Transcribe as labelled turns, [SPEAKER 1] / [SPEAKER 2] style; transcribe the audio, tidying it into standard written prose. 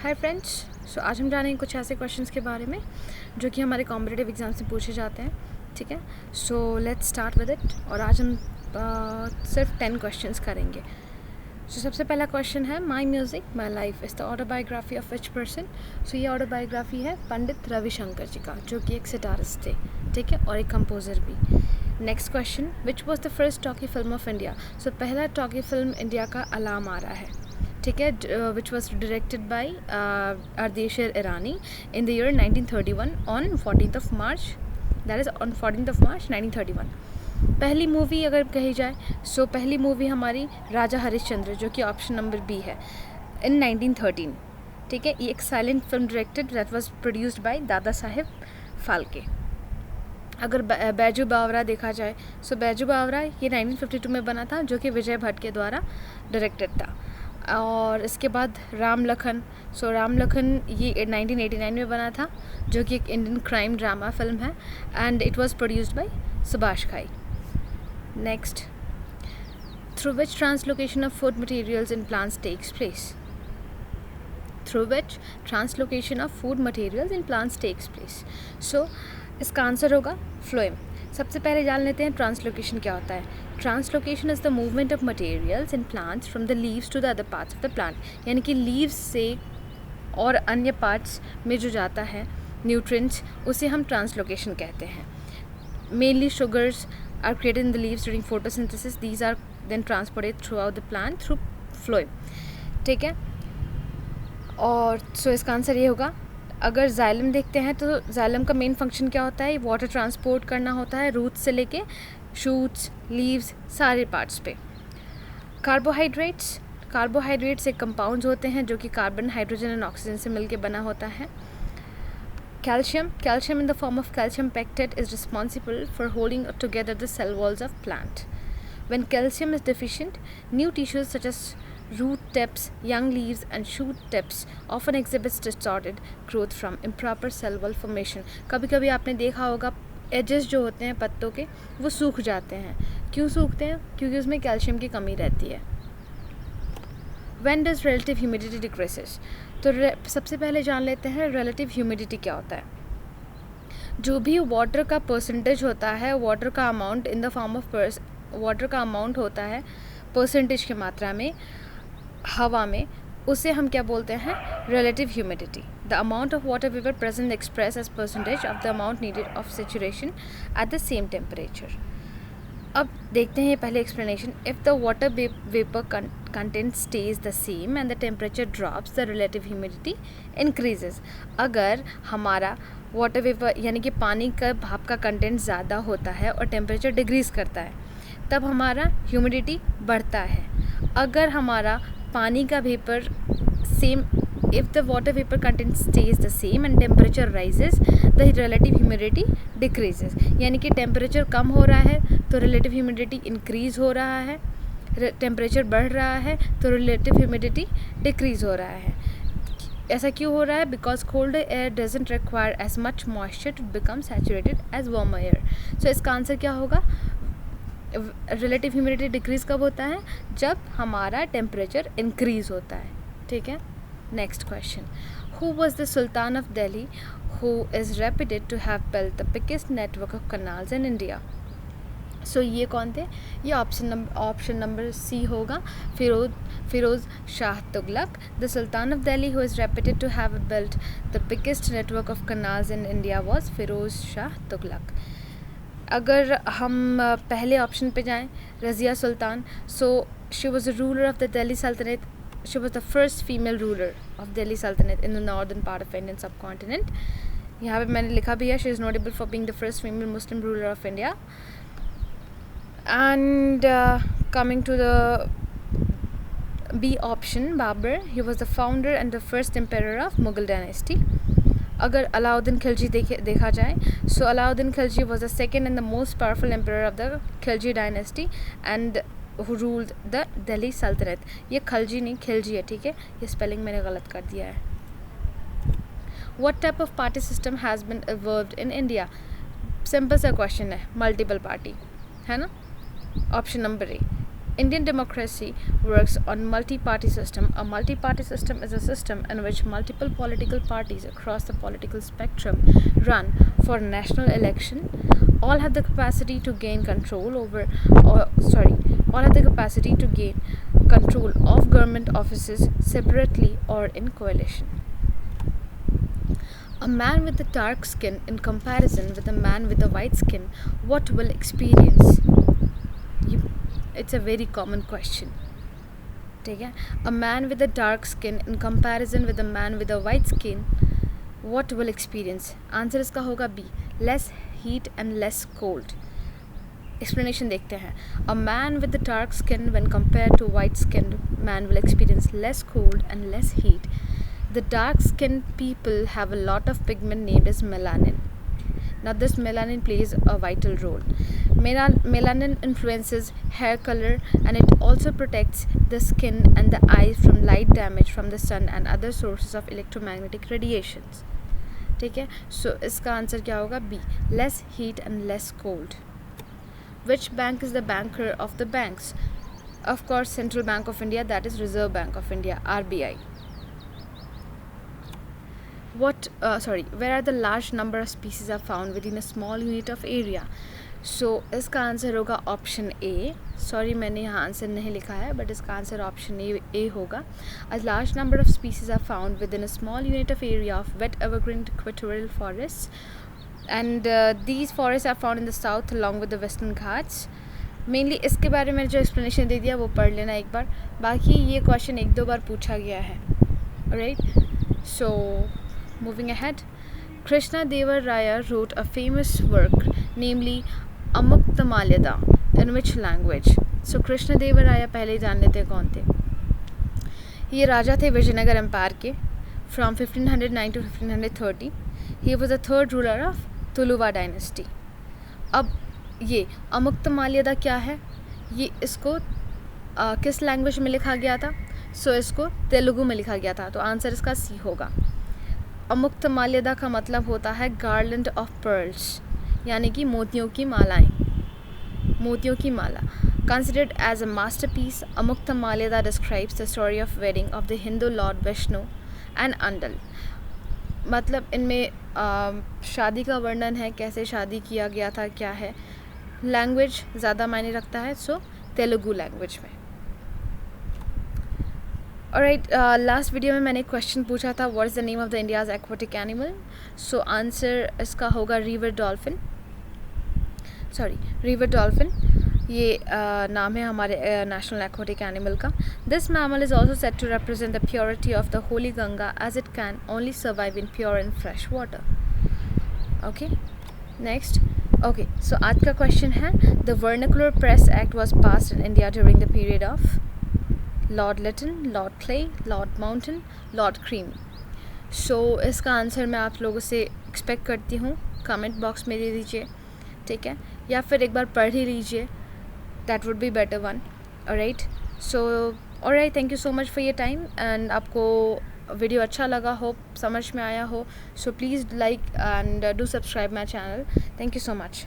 [SPEAKER 1] Hi friends. सो आज हम जानेंगे कुछ ऐसे क्वेश्चंस के बारे में जो कि हमारे कॉम्पिटिटिव एग्जाम से पूछे जाते हैं। ठीक है, so let's start with it. और आज हम सिर्फ 10 क्वेश्चंस करेंगे। सो सबसे पहला क्वेश्चन है, my music my life is the autobiography of which person. So ये ऑटोबायोग्राफी है पंडित रविशंकर जी का, जो कि एक सितारिस्ट थे, ठीक है, और एक कंपोज़र भी। Next question, which was the first talkie film of India. So पहला टॉकी फिल्म इंडिया का अलाम आ रहा है, ठीक है, which was directed by Ardeshir Irani in the year 1931 on 14th of March, that is on 14th of March 1931। पहली movie अगर कही जाए, सो पहली मूवी हमारी राजा हरिश्चंद्र, जो कि ऑप्शन नंबर बी है, इन 1913। ठीक है, ये एक silent film directed that was produced bye Dada Saheb Phalke. अगर बैजू बावरा देखा जाए, सो बैजू बावरा ये 1952 में बना था, जो कि विजय भट्ट के द्वारा डायरेक्टेड था। और इसके बाद राम लखन, सो राम लखन ये 1989 में बना था, जो कि एक इंडियन क्राइम ड्रामा फिल्म है, and it was produced by Subhash Ghai. Next, through which translocation of food materials in plants takes place. Through which translocation of food materials in plants takes place. So इसका answer होगा phloem. सबसे पहले जान लेते हैं translocation क्या होता है। Translocation is the movement of materials in plants from the leaves to the other parts of the plant, यानी कि लीव्स से और अन्य पार्ट्स में जो जाता है न्यूट्रिएंट्स, उसे हम ट्रांसलोकेशन कहते हैं। Mainly sugars are created in the leaves during photosynthesis, these are then transported throughout the plant through phloem. ठीक है, और सो इसका आंसर ये होगा। अगर जाइलम देखते हैं तो जाइलम का मेन फंक्शन क्या होता है, वाटर ट्रांसपोर्ट करना होता है रूट्स से लेके शूट्स, लीव्स, सारे पार्ट्स पे। कार्बोहाइड्रेट्स एक कंपाउंड्स होते हैं जो कि कार्बन, हाइड्रोजन एंड ऑक्सीजन से मिलके बना होता है। Calcium in the form of calcium pectate is responsible for holding together the cell walls of plant. When calcium is deficient, new tissues such as root tips, young leaves and shoot tips often exhibits distorted growth from improper cell wall formation। कभी कभी आपने देखा होगा edges जो होते हैं पत्तों के, वो सूख जाते हैं। क्यों सूखते हैं? क्योंकि उसमें कैल्शियम की कमी रहती है। When does relative humidity decreases? तो सबसे पहले जान लेते हैं relative humidity क्या होता है। जो भी वाटर का परसेंटेज होता है, वाटर का amount in the form of water का अमाउंट होता है परसेंटेज की मात्रा में हवा में, उसे हम क्या बोलते हैं, relative humidity. The amount of water vapour present express as percentage of the amount needed of saturation at the same temperature. अब देखते हैं पहले explanation. If the water vapour content stage the same and the temperature drops, the relative humidity increases. अगर हमारा water vapour यानी कि पानी का भाप का कंटेंट ज़्यादा होता है और टेम्परेचर डिक्रीज़ करता है, तब हमारा ह्यूमिडिटी बढ़ता है। अगर हमारा पानी का vapour same, if the water vapour content stage the same and temperature rises, the relative humidity decreases. यानी कि टेम्परेचर कम हो रहा है तो रिलेटिव ह्यूमिडिटी इंक्रीज़ हो रहा है, टेम्परेचर बढ़ रहा है तो रिलेटिव ह्यूमिडिटी डिक्रीज़ हो रहा है। ऐसा क्यों हो रहा है? Because cold air doesn't require as much moisture to become saturated as warm air. So इसका आंसर क्या होगा? रिलेटिव ह्यूमिडिटी डिक्रीज़ कब होता है? जब हमारा टेम्परेचर इंक्रीज़ होता है। ठीक है, next question, who was the sultan of Delhi who is reputed to have built the biggest network of canals in India. So ये कौन थे? ये ऑप्शन नंबर सी होगा, Firoz Shah Tughlaq. The sultan of Delhi who is reputed to have built the biggest network of canals in India was Firoz Shah Tughlaq. अगर हम पहले option पे जाएं, Razia Sultan, so she was the ruler of the Delhi Sultanat. She was the first female ruler of Delhi Sultanat in the northern part of Indian subcontinent. यहाँ पे मैंने लिखा भी है, she is notable for being the first female Muslim ruler of India. And coming to the B option, Babur, he was the founder and the first empire of Mughal dynasty. अगर अलाउद्दीन खिलजी देखा जाए, so Alauddin Khilji was the second and the most powerful empire of the Khilji dynasty and who ruled the Delhi सल्तनत। ये खिलजी नहीं, खिलजी है, ठीक है, ये स्पेलिंग मैंने गलत कर दिया है। What type of party system has been evolved in India? Simple सा क्वेश्चन है, मल्टीपल पार्टी, है ना। Option number A, Indian democracy works on multi-party system. A multi-party system is a system in which multiple political parties across the political spectrum run for national election. All have the capacity to gain control over, all have the capacity to gain control of government offices separately or in coalition. A man with a dark skin in comparison with a man with a white skin, what will experience? It's a very common question. ठीक है, a man with a dark skin in comparison with a man with a white skin, what will experience? Answer इसका होगा B, less heat and less cold. Explanation देखते हैं. A man with a dark skin when compared to white skinned man will experience less cold and less heat. The dark skinned people have a lot of pigment named as melanin. Now this melanin plays a vital role. Melanin influences hair color and it also protects the skin and the eyes from light damage from the sun and other sources of electromagnetic radiations. ठीक है, so इसका answer क्या होगा? B, less heat and less cold. Which bank is the banker of the banks? Of course, Central Bank of India, that is Reserve Bank of India, RBI. Where are the large number of species are found within a small unit of area? So इसका answer होगा option A. Sorry मैंने यहाँ answer नहीं लिखा है, but इसका answer option A होगा. A large number of species are found within a small unit of area of wet evergreen equatorial forests, and these forests are found in the south along with the western Ghats. Mainly इसके बारे में जो explanation दे दिया वो पढ़ लेना एक बार. बाकी ये क्वेश्चन एक दो बार पूछा गया है. Right, so moving ahead, Krishna Deva Raya wrote a famous work, namely Amuktamaliyada, in which language? So Krishna Deva Raya पहले जान लेते हैं कौन थे. ये राजा थे विजयनगर एम्पायर के from 1509 to 1530. He was the third ruler of Tuluva dynasty. अब ये अमुक्तमाल्यदा क्या है? ये इसको किस लैंग्वेज में लिखा गया था? सो इसको तेलुगु में लिखा गया था, तो आंसर इसका सी होगा. अमुक्तमाल्यदा का मतलब होता है गार्लैंड ऑफ पर्ल्स, यानी कि मोतियों की मालाएं, मोतियों की माला. Considered as a masterpiece, Amuktamalyada describes the story of wedding of the Hindu lord Vishnu and Andal. मतलब इनमें शादी का वर्णन है, कैसे शादी किया गया था, क्या है. लैंग्वेज ज़्यादा मायने रखता है, सो तेलुगु लैंग्वेज में. ऑलराइट, लास्ट वीडियो में मैंने क्वेश्चन पूछा था, what is the name of the India's aquatic animal. So answer इसका होगा रिवर डॉल्फिन. रिवर डॉल्फिन ये नाम है हमारे नेशनल एक्वाटिक एनिमल का. This mammal is also said to represent the purity of the holy Ganga as it can only survive in pure and fresh water. Okay, next. Okay, so आज का question है, the vernacular press act was passed in India during the period of lord Lytton, lord Clay, lord Mountain, lord Creamy. So इसका answer मैं आप लोगों से expect करती हूँ, कमेंट बॉक्स में दे दीजिए, ठीक है, या फिर एक बार पढ़ ही लीजिए, that would be better one. Alright, so alright, thank you so much for your time. And आपको वीडियो अच्छा लगा हो, समझ में आया हो, so please like and do subscribe my channel. Thank you so much.